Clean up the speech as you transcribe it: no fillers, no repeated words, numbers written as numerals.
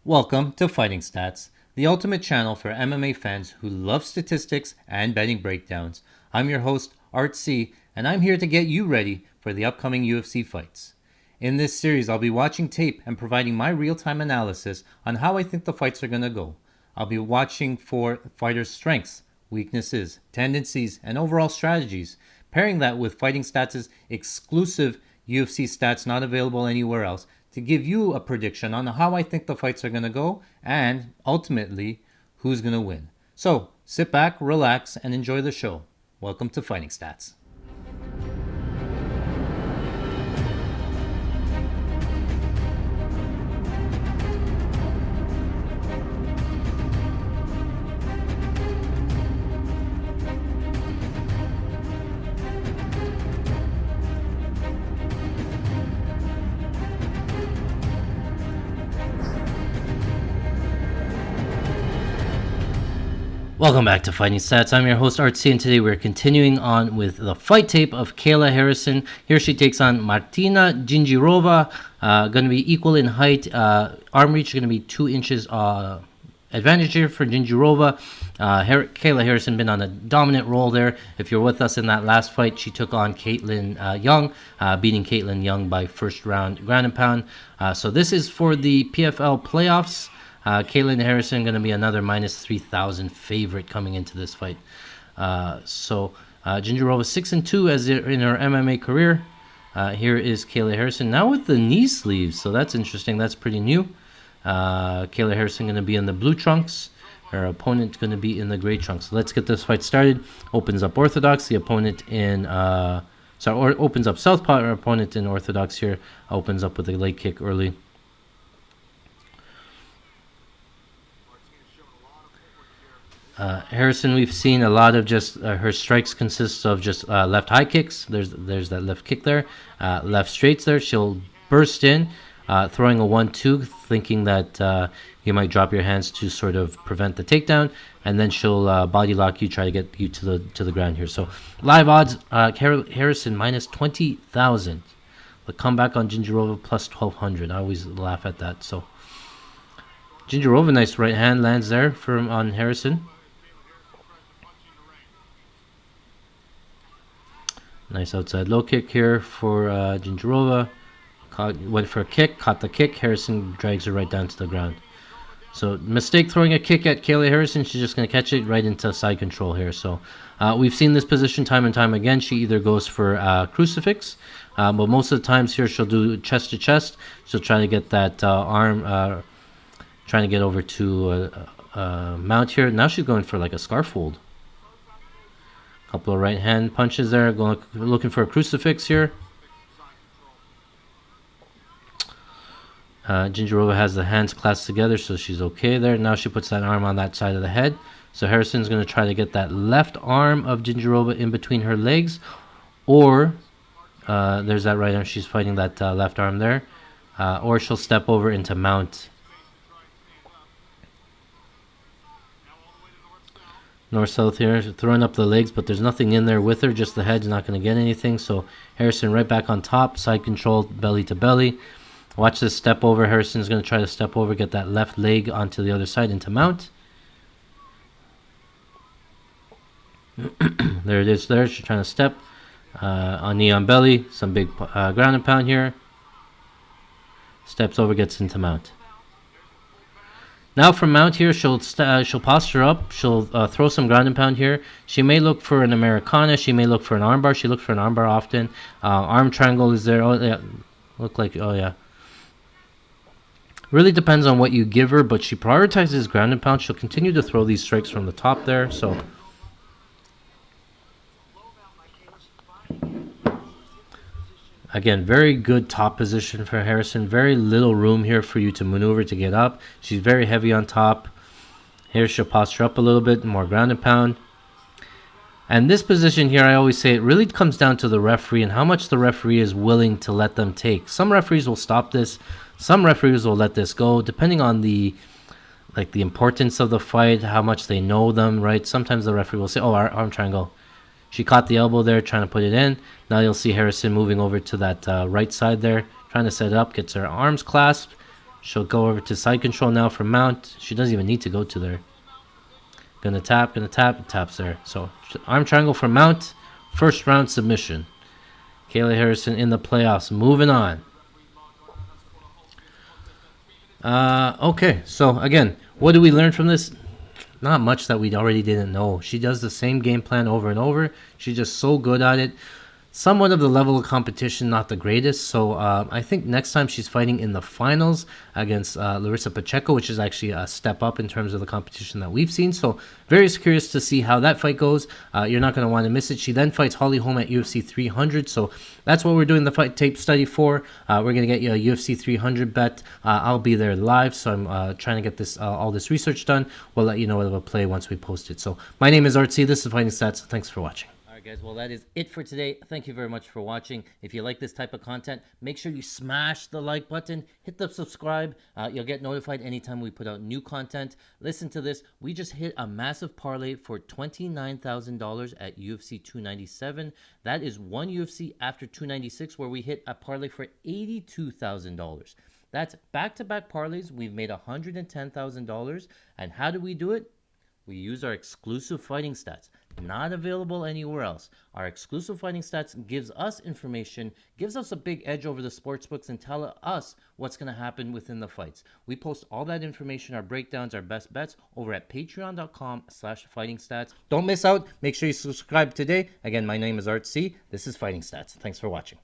Welcome to Fighting Stats, the ultimate channel for MMA fans who love statistics and betting breakdowns. I'm your host, Art C, and I'm here to get you ready for the upcoming UFC fights. In this series, I'll be watching tape and providing my real-time analysis on how I think the fights are going to go. I'll be watching for fighters' strengths, weaknesses, tendencies, and overall strategies, pairing that with Fighting Stats' exclusive UFC stats not available anywhere else to give you a prediction on how I think the fights are going to go and ultimately who's going to win. So sit back, relax, and enjoy the show. Welcome to Fighting Stats. Welcome back to Fighting Stats. I'm your host, Artsy, and today we're continuing on with the fight tape of Kayla Harrison. Here she takes on Martina Jindrova. Going to be equal in height. Arm reach going to be 2 inches advantage here for Jindrova. Kayla Harrison been on a dominant roll there. If you're with us in that last fight, she took on Caitlin Young, beating Caitlin Young by first round ground and pound. So this is for the PFL playoffs. Kayla Harrison going to be another minus 3,000 favorite coming into this fight. Jindrova 6-2 as in her MMA career. Here is Kayla Harrison now with the knee sleeves, so that's interesting. That's pretty new. Kayla Harrison going to be in the blue trunks. Her opponent going to be in the gray trunks. So let's get this fight started. Opens up orthodox. The opponent in opens up southpaw. Her opponent in orthodox here opens up with a leg kick early. Harrison, we've seen a lot of just her strikes consists of just left high kicks. There's that left kick there, left straights there. She'll burst in, throwing a 1-2, thinking that you might drop your hands to sort of prevent the takedown, and then she'll body lock you, try to get you to the ground here. So live odds, Harrison minus 20,000. The comeback on Jindrova plus 1,200. I always laugh at that. So Jindrova, nice right hand lands there on Harrison. Nice outside low kick here for Jindrova. Went for a kick, caught the kick. Harrison drags her right down to the ground. So mistake throwing a kick at Kayla Harrison. She's just going to catch it right into side control here. So we've seen this position time and time again. She either goes for crucifix, but most of the times here she'll do chest to chest. She'll try to get that arm, trying to get over to mount here. Now she's going for like a scarf hold. Couple of right hand punches there, looking for a crucifix here. Jindrova has the hands clasped together, so she's okay there. Now she puts that arm on that side of the head. So Harrison's going to try to get that left arm of Jindrova in between her legs, or there's that right arm. She's fighting that left arm there, or she'll step over into mount. North-south here, throwing up the legs, but there's nothing in there with her. Just the head's not going to get anything. So Harrison right back on top, side control, belly to belly. Watch this step over. Harrison's going to try to step over, get that left leg onto the other side into mount. There it is there. She's trying to step on knee on belly. Some big ground and pound here. Steps over, gets into mount. Now from mount here, she'll posture up. She'll throw some ground and pound here. She may look for an Americana. She may look for an armbar. She looks for an armbar often. Arm triangle is there. Oh yeah, oh yeah. Really depends on what you give her, but she prioritizes ground and pound. She'll continue to throw these strikes from the top there. So again, very good top position for Harrison. Very little room here for you to maneuver to get up. She's very heavy on top. Here she'll posture up a little bit, more ground and pound. And this position here, I always say, it really comes down to the referee and how much the referee is willing to let them take. Some referees will stop this. Some referees will let this go, depending on the importance of the fight, how much they know them, right? Sometimes the referee will say, oh, arm triangle. She caught the elbow there, trying to put it in. Now you'll see Harrison moving over to that right side there, trying to set it up, gets her arms clasped, She'll go over to side control now for mount. She doesn't even need to go to there. Gonna tap, taps there. So arm triangle for mount. First round submission. Kayla Harrison in the playoffs. Moving on. Okay, so again, what do we learn from this? Not much that we already didn't know. She does the same game plan over and over. She's just so good at it. Somewhat of the level of competition, not the greatest. So I think next time she's fighting in the finals against Larissa Pacheco, which is actually a step up in terms of the competition that we've seen. So very curious to see how that fight goes. You're not going to want to miss it. She then fights Holly Holm at UFC 300. So that's what we're doing the fight tape study for. We're going to get you a UFC 300 bet. I'll be there live. So I'm trying to get this all this research done. We'll let you know what it'll play once we post it. So my name is Artsy. This is Fighting Stats. Thanks for watching. Guys, well, that is it for today. Thank you very much for watching. If you like this type of content, make sure you smash the like button, hit the subscribe. You'll get notified anytime we put out new content. Listen to this. We just hit a massive parlay for $29,000 at UFC 297. That is one UFC after 296 where we hit a parlay for $82,000. That's back-to-back parlays. We've made $110,000. And how do we do it? We use our exclusive fighting stats, not available anywhere else. Our exclusive fighting stats gives us information, gives us a big edge over the sportsbooks, and tell us what's going to happen within the fights. We post all that information, our breakdowns, our best bets over at patreon.com/fightingstats. Don't miss out. Make sure you subscribe today. Again, my name is Art C. This is Fighting Stats. Thanks for watching.